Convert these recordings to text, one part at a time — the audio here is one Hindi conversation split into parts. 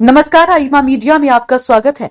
नमस्कार, आईमा मीडिया में आपका स्वागत है।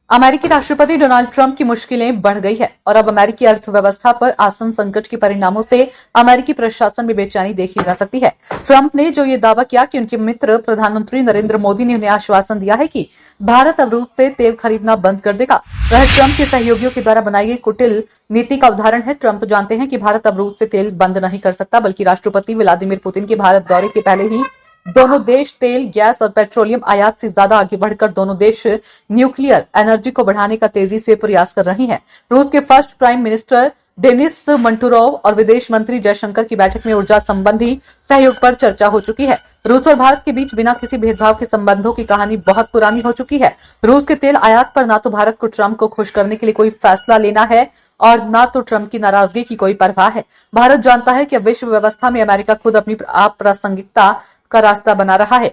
अमेरिकी राष्ट्रपति डोनाल्ड ट्रंप की मुश्किलें बढ़ गई है और अब अमेरिकी अर्थव्यवस्था पर आसन संकट के परिणामों से अमेरिकी प्रशासन में बेचैनी देखी जा सकती है। ट्रंप ने जो ये दावा किया कि उनके मित्र प्रधानमंत्री नरेंद्र मोदी ने उन्हें आश्वासन दिया है कि भारत अब रूस से तेल खरीदना बंद कर देगा, वह ट्रंप के सहयोगियों के द्वारा बनाई गई कुटिल नीति का उदाहरण है। ट्रंप जानते हैं कि भारत अब रूस से तेल बंद नहीं कर सकता, बल्कि राष्ट्रपति व्लादिमीर पुतिन के भारत दौरे के पहले ही दोनों देश तेल, गैस और पेट्रोलियम आयात से ज्यादा आगे बढ़कर दोनों देश न्यूक्लियर एनर्जी को बढ़ाने का तेजी से प्रयास कर रहे हैं। रूस के फर्स्ट प्राइम मिनिस्टर डेनिस मंटूरोव और विदेश मंत्री जयशंकर की बैठक में ऊर्जा संबंधी सहयोग पर चर्चा हो चुकी है। रूस और भारत के बीच बिना किसी भेदभाव के संबंधों की कहानी बहुत पुरानी हो चुकी है। रूस के तेल आयात पर ना तो भारत को ट्रंप को खुश करने के लिए कोई फैसला लेना है और ना तो ट्रंप की नाराजगी की कोई परवाह है। भारत जानता है कि अब विश्व व्यवस्था में अमेरिका खुद अपनी अप्रासंगिकता का रास्ता बना रहा है।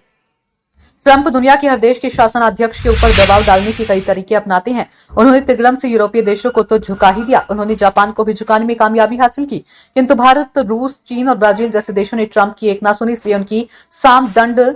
ट्रंप दुनिया के हर देश के शासनाध्यक्ष के ऊपर दबाव डालने के कई तरीके अपनाते हैं। उन्होंने तिगड़म से यूरोपीय देशों को तो झुका ही दिया, उन्होंने जापान को भी झुकाने में कामयाबी हासिल की, किंतु भारत, रूस, चीन और ब्राजील जैसे देशों ने ट्रंप की एक ना सुनी, इसलिए उनकी साम दंड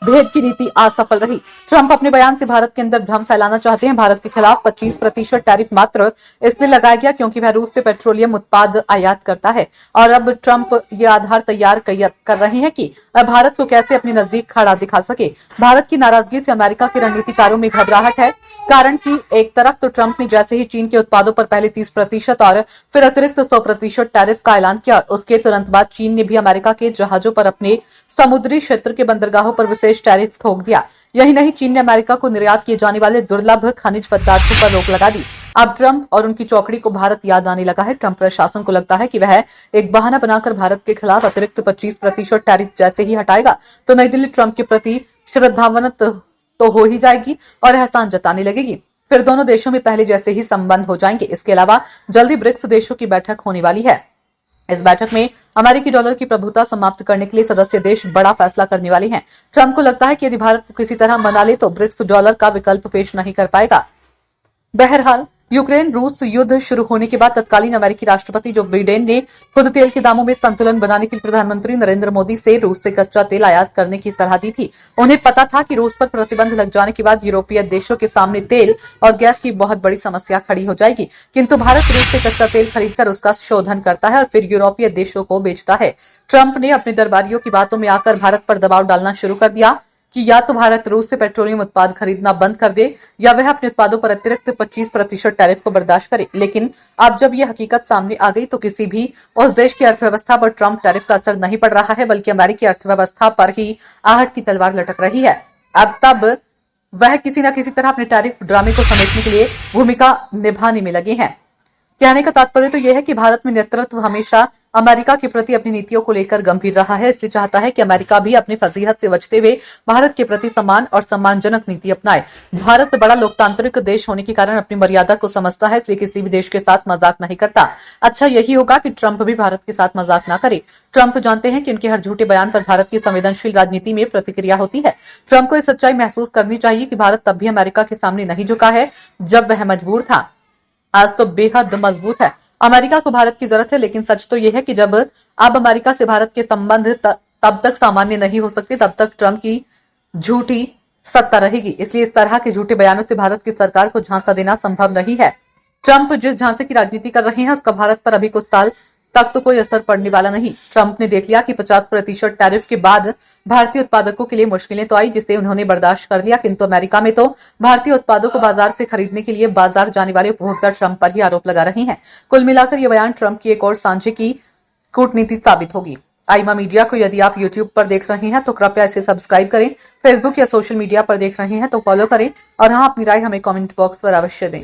भेद की नीति असफल रही। ट्रंप अपने बयान से भारत के अंदर भ्रम फैलाना चाहते हैं। भारत के खिलाफ 25% टैरिफ मात्र इसलिए लगाया गया क्योंकि वह रूस से पेट्रोलियम उत्पाद आयात करता है। और अब ट्रंप ये आधार तैयार कर रहे हैं कि भारत को कैसे अपने नजदीक खड़ा दिखा सके। भारत की नाराजगी से अमेरिका के रणनीतिकारों में घबराहट है, कारण कि एक तरफ तो ट्रंप ने जैसे ही चीन के उत्पादों पर पहले 30% और फिर अतिरिक्त 100% टैरिफ का ऐलान किया, उसके तुरंत बाद चीन ने भी अमेरिका के जहाजों पर अपने समुद्री क्षेत्र के बंदरगाहों पर विशेष टैरिफ ठोक दिया। यही नहीं, चीन ने अमेरिका को निर्यात किए जाने वाले दुर्लभ खनिज पदार्थों पर रोक लगा दी। अब ट्रंप और उनकी चौकड़ी को भारत याद आने लगा है। ट्रंप प्रशासन को लगता है कि वह एक बहाना बनाकर भारत के खिलाफ अतिरिक्त 25% टैरिफ जैसे ही हटाएगा तो नई दिल्ली ट्रंप के प्रति श्रद्धावनत तो हो ही जाएगी और एहसान जताने लगेगी। फिर दोनों देशों में पहले जैसे ही संबंध हो जाएंगे। इसके अलावा जल्दी ब्रिक्स देशों की बैठक होने वाली है। इस बैठक में अमेरिकी डॉलर की प्रभुता समाप्त करने के लिए सदस्य देश बड़ा फैसला करने वाले हैं। ट्रंप को लगता है कि यदि भारत को किसी तरह मना ले तो ब्रिक्स डॉलर का विकल्प पेश नहीं कर पाएगा। बहरहाल, यूक्रेन रूस युद्ध शुरू होने के बाद तत्कालीन अमेरिकी राष्ट्रपति जो बिडेन ने खुद तेल के दामों में संतुलन बनाने के लिए प्रधानमंत्री नरेंद्र मोदी से रूस से कच्चा तेल आयात करने की सलाह दी थी। उन्हें पता था कि रूस पर प्रतिबंध लग जाने के बाद यूरोपीय देशों के सामने तेल और गैस की बहुत बड़ी समस्या खड़ी हो जाएगी, किंतु भारत रूस से कच्चा तेल खरीदकर उसका शोधन करता है और फिर यूरोपीय देशों को बेचता है। ट्रंप ने अपने दरबारियों की बातों में आकर भारत पर दबाव डालना शुरू कर दिया कि या तो भारत रूस से पेट्रोलियम उत्पाद खरीदना बंद कर दे या वह अपने उत्पादों पर अतिरिक्त 25% टैरिफ को बर्दाश्त करे। लेकिन अब जब यह हकीकत सामने आ गई तो किसी भी उस देश की अर्थव्यवस्था पर ट्रंप टैरिफ का असर नहीं पड़ रहा है, बल्कि अमेरिकी अर्थव्यवस्था पर ही आहट की तलवार लटक रही है। अब तब वह किसी न किसी तरह अपने टैरिफ ड्रामे को समेटने के लिए भूमिका निभाने में लगे हैं। कहने का तात्पर्य तो यह है कि भारत में नेतृत्व हमेशा अमेरिका के प्रति अपनी नीतियों को लेकर गंभीर रहा है, इसलिए चाहता है कि अमेरिका भी अपनी फजीहत से बचते हुए भारत के प्रति सम्मान और सम्मानजनक नीति अपनाए। भारत बड़ा लोकतांत्रिक देश होने के कारण अपनी मर्यादा को समझता है, इसलिए किसी भी देश के साथ मजाक नहीं करता। अच्छा यही होगा कि ट्रंप भी भारत के साथ मजाक न करे। ट्रंप जानते हैं कि उनके हर झूठे बयान पर भारत की संवेदनशील राजनीति में प्रतिक्रिया होती है। ट्रंप को यह सच्चाई महसूस करनी चाहिए कि भारत तब भी अमेरिका के सामने नहीं झुका है जब वह मजबूर था, आज तो बेहद मजबूत है। अमेरिका को भारत की जरूरत है, लेकिन सच तो यह है कि जब अब अमेरिका से भारत के संबंध तब तक सामान्य नहीं हो सकते, तब तक ट्रंप की झूठी सत्ता रहेगी। इसलिए इस तरह के झूठे बयानों से भारत की सरकार को झांसा देना संभव नहीं है। ट्रंप जिस झांसे की राजनीति कर रहे हैं उसका भारत पर अभी कुछ साल तक तो कोई असर पड़ने वाला नहीं। ट्रंप ने देख लिया कि 50% टैरिफ के बाद भारतीय उत्पादकों के लिए मुश्किलें तो आई, जिसे उन्होंने बर्दाश्त कर लिया, किंतु अमेरिका में तो भारतीय उत्पादों को बाजार से खरीदने के लिए बाजार जाने वाले उपभोक्ता ट्रंप पर ही आरोप लगा रहे हैं। कुल मिलाकर यह बयान ट्रंप की एक और सांझे की कूटनीति साबित होगी। आईमा मीडिया को यदि आप यूट्यूब पर देख रहे हैं तो कृपया इसे सब्सक्राइब करें, फेसबुक या सोशल मीडिया पर देख रहे हैं तो फॉलो करें और हाँ, अपनी राय हमें कमेंट बॉक्स पर अवश्य दें।